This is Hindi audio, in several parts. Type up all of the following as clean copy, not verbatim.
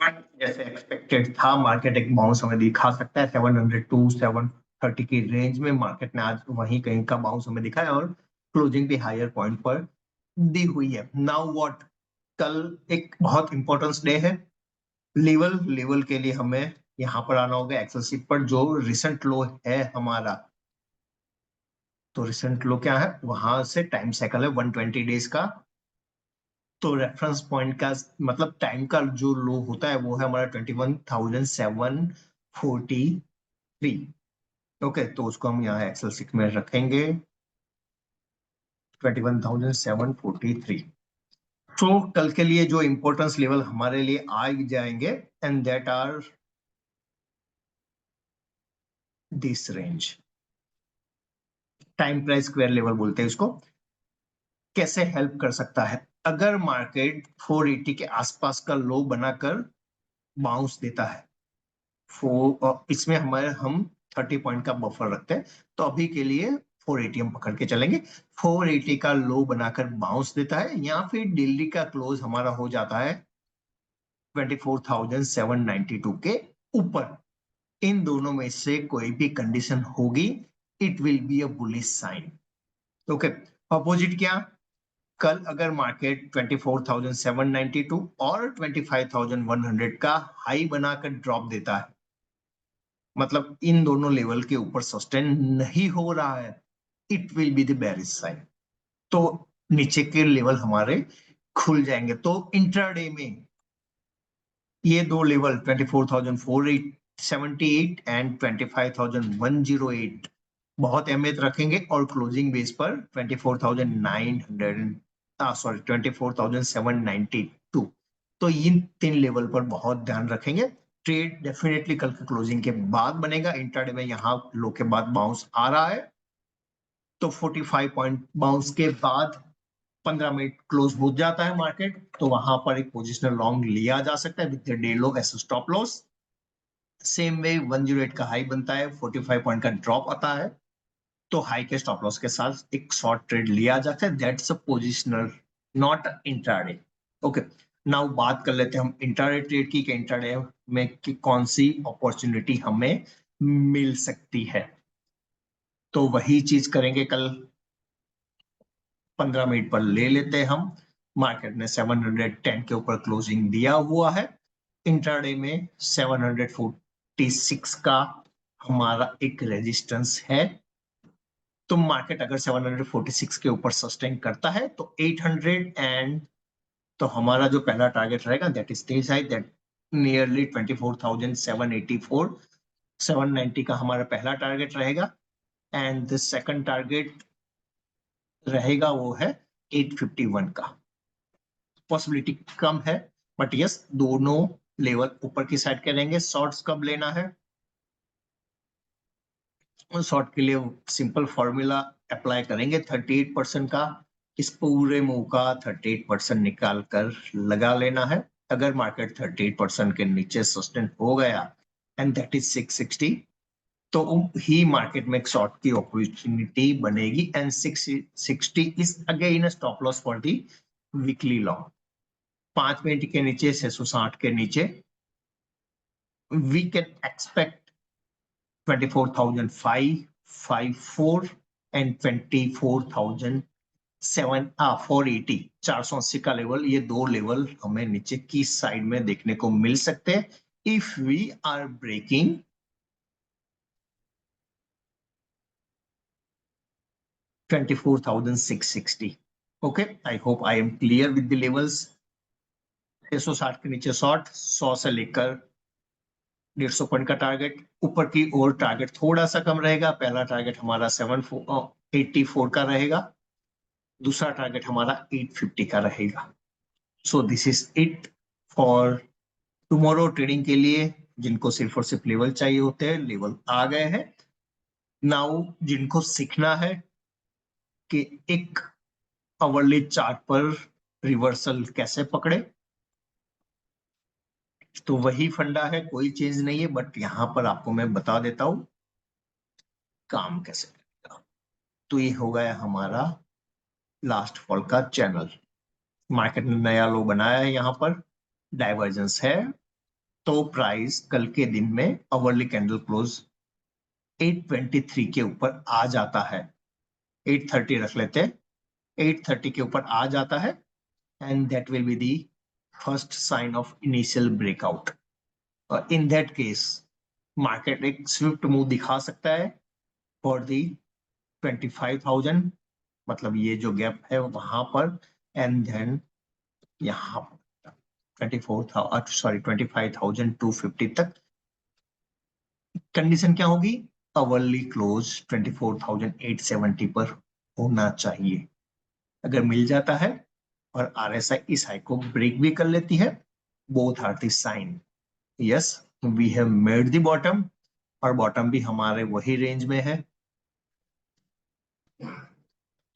जैसे एक्सपेक्टेड था मार्केट एक बाउंस हमें दिखा सकता है 700 टू 730 की रेंज में। मार्केट ने आज वहीं कहीं का बाउंस हमें दिखाया और क्लोजिंग भी हायर पॉइंट पर दी हुई है। नाउ व्हाट, कल एक बहुत इंपॉर्टेंस डे है। लेवल के लिए हमें यहाँ पर आना होगा एक्सेल शीट पर, जो रिसेंट लो है हमारा। तो रिसेंट लो क्या है, वहां से टाइम साइकिल है 120 डेज का। तो रेफरेंस पॉइंट का मतलब टाइम का जो लो होता है वो है हमारा 21,743। ओके, तो उसको हम यहाँ एक्सेल शीट में रखेंगे 21,743। तो कल के लिए जो इंपॉर्टेंस लेवल हमारे लिए आ जाएंगे, and that are this range. Time price square level बोलते हैं इसको। कैसे हेल्प कर सकता है, अगर मार्केट 480 के आसपास का लो बनाकर बाउंस देता है, इसमें हमारे हम 30 पॉइंट का बफर रखते हैं। तो अभी के लिए 480 हम पकड़ के चलेंगे। 480 का लो बनाकर बाउंस देता है या फिर दिल्ली का क्लोज हमारा हो जाता है 24,792 के ऊपर, इन दोनों में से कोई भी कंडीशन होगी, it will be a bullish sign. Okay, opposite क्या, कल अगर मार्केट 24,792 और 25,100 का हाई बनाकर ड्रॉप देता है, मतलब इन दोनों लेवल के ऊपर सस्टेन नहीं हो रहा है, it will be the bearish sign. तो नीचे के लेवल हमारे खुल जाएंगे। तो इंट्राडे में ये दो लेवल 24,478 एंड 25,108 बहुत अहमियत रखेंगे, और क्लोजिंग बेस पर 24,792, तो इन तीन लेवल पर बहुत ध्यान रखेंगे। ट्रेड डेफिनेटली कल के क्लोजिंग के बाद बनेगा। इंट्राडे में यहाँ लो के बाद बाउंस आ रहा है, तो 45 पॉइंट बाउंस के बाद 15 मिनट क्लोज हो जाता है मार्केट, तो वहां पर एक पोजिशनल लॉन्ग लिया जा सकता है with day low as stop loss. Same way 108 का हाई बनता है, 45 पॉइंट का ड्रॉप आता है, तो हाई के स्टॉप लॉस के साथ एक शॉर्ट ट्रेड लिया जाता है। That's a positional, not intraday. Okay, now बात कर लेते हैं हम इंट्राडे ट्रेड की, कि इंट्राडे में कि कौन सी अपॉर्चुनिटी हमें मिल सकती है। तो वही चीज करेंगे कल। 15 मिनट पर ले लेते हैं हम। मार्केट ने 710 के ऊपर क्लोजिंग दिया हुआ है। इंट्राडे में 746 का हमारा एक रेजिस्टेंस है। तो मार्केट अगर 746 के ऊपर सस्टेन करता है तो 800 एंड, तो हमारा जो पहला टारगेट रहेगा that is this high, that nearly 24,784, 790 का हमारा पहला टारगेट रहेगा। एंड द सेकंड टारगेट रहेगा वो है 851 का। पॉसिबिलिटी कम है, बट यस दोनों लेवल ऊपर की साइड के रहेंगे। शॉर्ट्स कब लेना है, शॉर्ट के लिए सिंपल फॉर्मूला अप्लाई करेंगे 38% का। इस पूरे मूव का 38% निकाल कर लगा लेना है। अगर मार्केट 38% के नीचे सस्टेन हो गया एंड दैट इज 660, तो ही मार्केट में एक शॉर्ट की अपॉर्चुनिटी बनेगी। And 660 is again stop loss for the weekly long. 5 minute के नीचे 660 के नीचे वी कैन एक्सपेक्ट 24,554 एंड 24,480, 480 का लेवल, ये दो लेवल हमें नीचे की साइड में देखने को मिल सकते हैं if we are breaking 24,660। Okay, I hope I am clear with the levels. 660 के नीचे शॉर्ट, 100 से लेकर 150 पॉइंट का टारगेट, ऊपर की ओर टारगेट थोड़ा सा कम रहेगा। पहला टारगेट हमारा 784 का रहेगा, दूसरा टारगेट हमारा 850 का रहेगा। So this is it for tomorrow trading के लिए। जिनको सिर्फ और सिर्फ लेवल चाहिए होते हैं, लेवल आ गए हैं। नाउ जिनको सीखना है कि एक आवरली चार्ट पर रिवर्सल कैसे पकड़े, तो वही फंडा है, कोई चेंज नहीं है, बट यहां पर आपको मैं बता देता हूं काम कैसे करेगा। तो ये हो गया हमारा लास्ट फॉल का चैनल। मार्केट ने नया लो बनाया है, यहाँ पर डाइवर्जेंस है तो प्राइस कल के दिन में आवरली कैंडल क्लोज 823 के ऊपर आ जाता है, 830 रख लेते हैं, 830 के ऊपर आ जाता है, and that will be the first sign of initial breakout. In that case market एक स्विफ्ट मूव दिखा सकता है फॉर दी 25,000, मतलब ये जो गैप है वहां पर, एंड देन यहाँ 25,250 तक कंडीशन क्या होगी, आवरली क्लोज 24,870 पर होना चाहिए। अगर मिल जाता है और आरएसआई इस हाई को ब्रेक भी कर लेती है, both are the sign yes we have made the bottom, और बॉटम भी हमारे वही रेंज में है,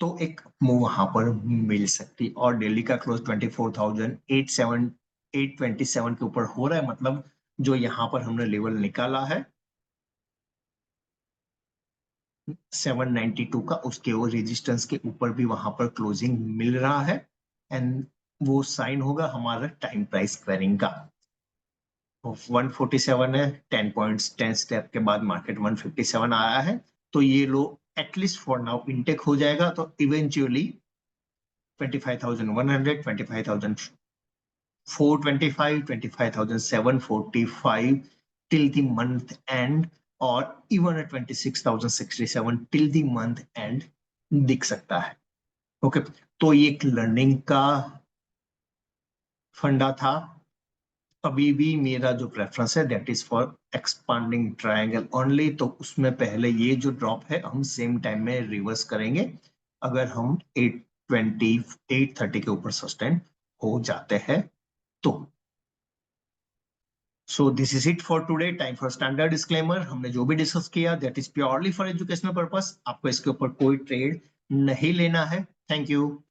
तो एक मूव वहां पर मिल सकती। और डेली का क्लोज 24,827 के ऊपर हो रहा है, मतलब जो यहाँ पर हमने लेवल निकाला है 792 का, उसके वो रेजिस्टेंस के ऊपर भी वहां पर क्लोजिंग मिल रहा है, एंड वो साइन होगा हमारा टाइम प्राइस स्क्वायरिंग का। 147 है, 10 पॉइंट्स 10 स्टेप के बाद मार्केट 157 आया है, तो ये लो एटलीस्ट फॉर नाउ इनटेक हो जाएगा, तो eventually 25,100, 25,425, 25,745 till the month end, और even 26,067 till the month end दिख सकता है। ओके, तो ये एक लर्निंग का फंडा था। अभी भी मेरा जो प्रेफरेंस है that is for expanding triangle only, तो उसमें पहले ये जो ड्रॉप है हम सेम टाइम में रिवर्स करेंगे अगर हम 820 830 के ऊपर सस्टेन हो जाते हैं तो। So this is it for today, time for standard disclaimer. हमने जो भी डिस्कस किया that is purely for educational purpose, आपको इसके ऊपर कोई ट्रेड नहीं लेना है। Thank you.